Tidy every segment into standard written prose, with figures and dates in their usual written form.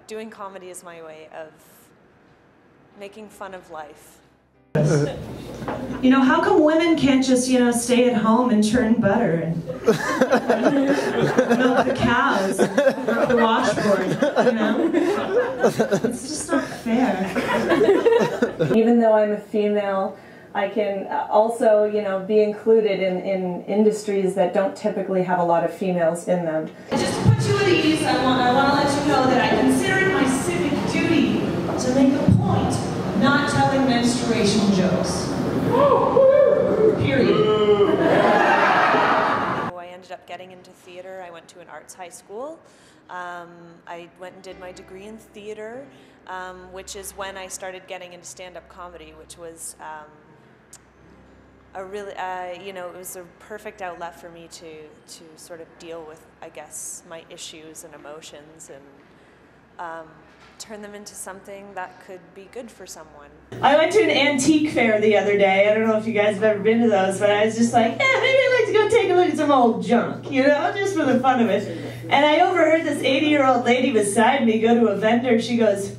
doing comedy is my way of making fun of life. You know, how come women can't just, you know, stay at home and churn butter and milk the cows, rub the washboard, you know? It's just not fair. Even though I'm a female, I can also, you know, be included in industries that don't typically have a lot of females in them. Just to put you at ease, I want to let you know that I consider it my civic duty to make a point not telling menstruation jokes. Period. I ended up getting into theater. I went to an arts high school. I went and did my degree in theater, which is when I started getting into stand-up comedy, which was a really, you know, it was a perfect outlet for me to sort of deal with, I guess, my issues and emotions and turn them into something that could be good for someone. I went to an antique fair the other day. I don't know if you guys have ever been to those, but I was just like, maybe I'd like to go take a look at some old junk, you know, just for the fun of it. And I overheard this 80-year-old lady beside me go to a vendor. She goes,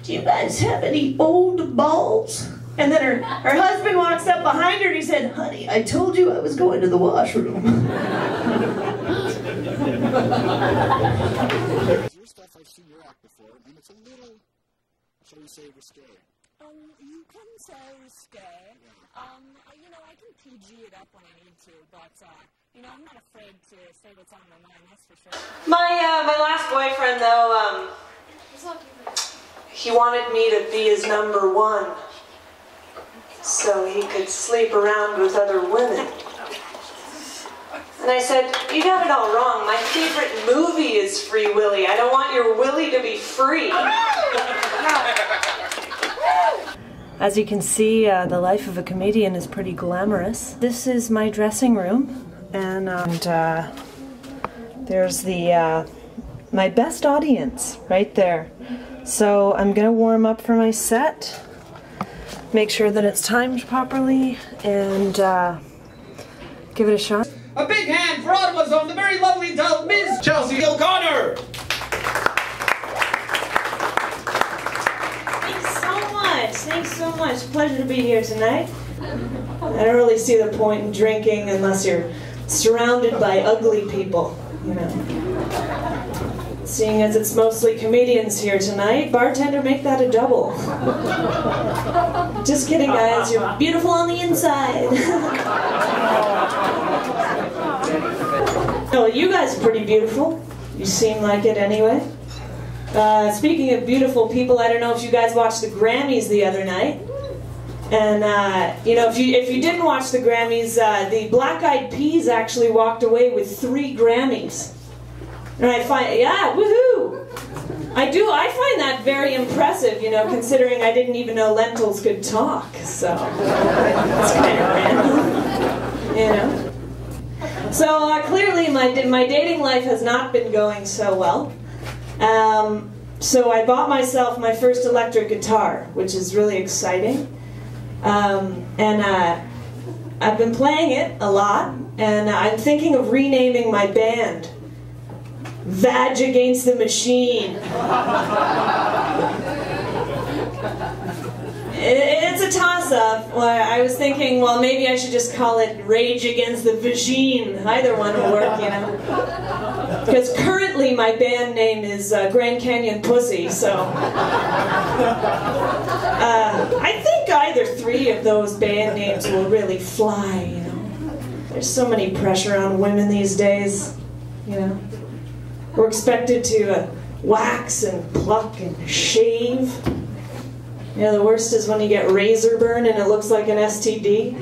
"Do you guys have any old balls?" And then her husband walks up behind her and he said, "Honey, I told you I was going to the washroom." Your stuff I've seen you act before, and it's a little, shall we say, risque. You can say risque. You know, I can PG it up when I need to, but, you know, I'm not afraid to say what's on my mind, that's for sure. My last boyfriend, though, he wanted me to be his #1, so he could sleep around with other women. And I said, "You got it all wrong. My favorite movie is Free Willy. I don't want your Willy to be free." As you can see, the life of a comedian is pretty glamorous. This is my dressing room, and there's the my best audience right there. So I'm gonna warm up for my set, make sure that it's timed properly, and give it a shot. A big hand for Ottawa's own, the very lovely Miss Chelsea O'Connor! Thanks so much. Pleasure to be here tonight. I don't really see the point in drinking unless you're surrounded by ugly people, you know. Seeing as it's mostly comedians here tonight, bartender, make that a double. Just kidding, guys. You're beautiful on the inside. Oh, you guys are pretty beautiful. You seem like it anyway. Speaking of beautiful people, I don't know if you guys watched the Grammys the other night. And, you know, if you didn't watch the Grammys, the Black Eyed Peas actually walked away with 3 Grammys. And I find, yeah, woohoo! I find that very impressive, you know, considering I didn't even know lentils could talk, so that's kind of random, you know. So clearly my dating life has not been going so well. So I bought myself my first electric guitar, which is really exciting. And I've been playing it a lot, and I'm thinking of renaming my band Vag Against the Machine. It's a toss-up. I was thinking, well, maybe I should just call it Rage Against the Vagine. Either one will work, you know. Because currently my band name is Grand Canyon Pussy, so I think either 3 of those band names will really fly, you know. There's so many pressure on women these days, you know. We're expected to wax and pluck and shave. You know, the worst is when you get razor burn and it looks like an STD.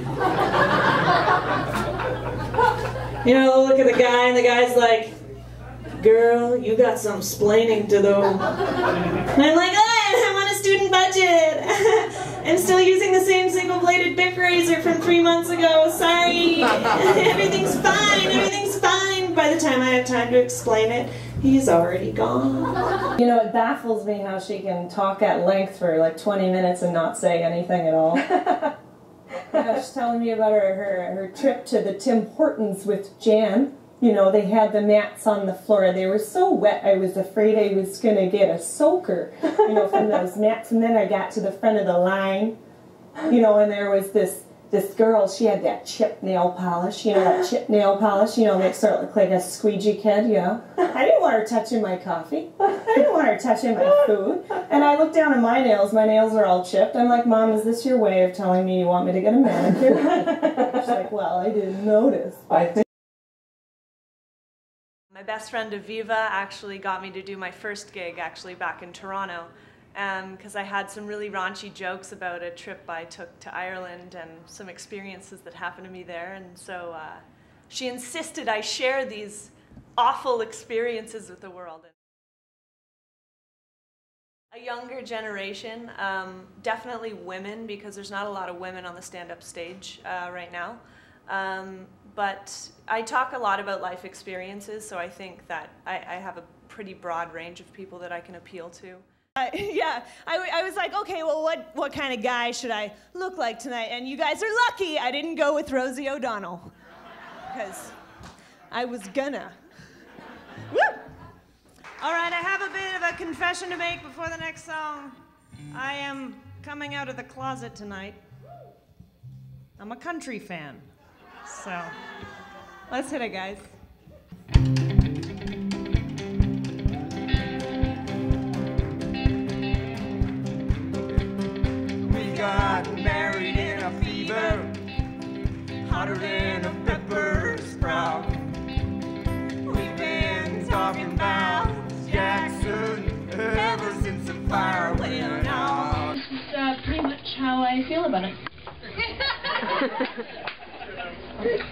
You know, look at the guy and the guy's like, "Girl, you got some splaining to do." And I'm like, I'm on a student budget. I'm still using the same single-bladed Bic razor from 3 months ago. Sorry. Everything's fine. Everything's fine. By the time I have time to explain it, he's already gone. You know, it baffles me how she can talk at length for like 20 minutes and not say anything at all. You know, she's telling me about her trip to the Tim Hortons with Jan. you know, they had the mats on the floor. They were so wet, I was afraid I was going to get a soaker, you know, from those mats. And then I got to the front of the line, you know, and there was this girl, she had that chip nail polish, you know, that chip nail polish, you know, makes her look like a squeegee kid, you know. I didn't want her touching my coffee. I didn't want her touching my food. And I looked down at my nails are all chipped. I'm like, Mom, is this your way of telling me you want me to get a manicure? She's like, well, I didn't notice. My best friend Aviva actually got me to do my first gig actually back in Toronto. Because I had some really raunchy jokes about a trip I took to Ireland and some experiences that happened to me there. And so she insisted I share these awful experiences with the world. A younger generation, definitely women, because there's not a lot of women on the stand-up stage right now. But I talk a lot about life experiences, so I think that I have a pretty broad range of people that I can appeal to. Yeah, I was like, okay, well, what kind of guy should I look like tonight? And you guys are lucky I didn't go with Rosie O'Donnell, because I was gonna. Woo! All right, I have a bit of a confession to make before the next song. I am coming out of the closet tonight. I'm a country fan, so let's hit it, guys. Got married in a fever, hotter than a pepper sprout. We've been talking about Jackson ever since the fire went out. This is pretty much how I feel about it.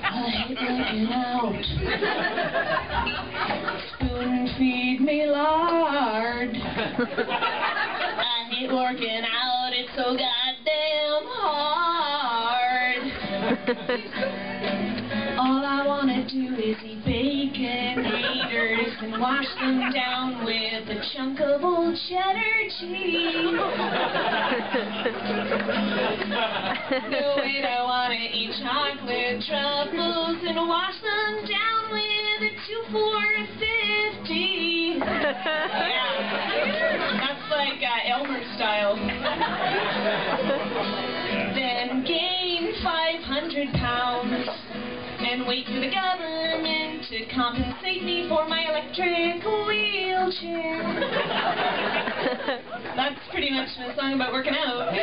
I hate looking out. Spoon feed me lard. I hate working out, it's so goddamn hard. All I want to do is eat bacon taters and wash them down with a chunk of old cheddar cheese. No, wait, I want to eat chocolate truffles and wash them down with a 2 for $50. Yeah, that's like Elmer style. Then gain 500 pounds and wait for the government to compensate me for my electric wheelchair. That's pretty much the song about working out.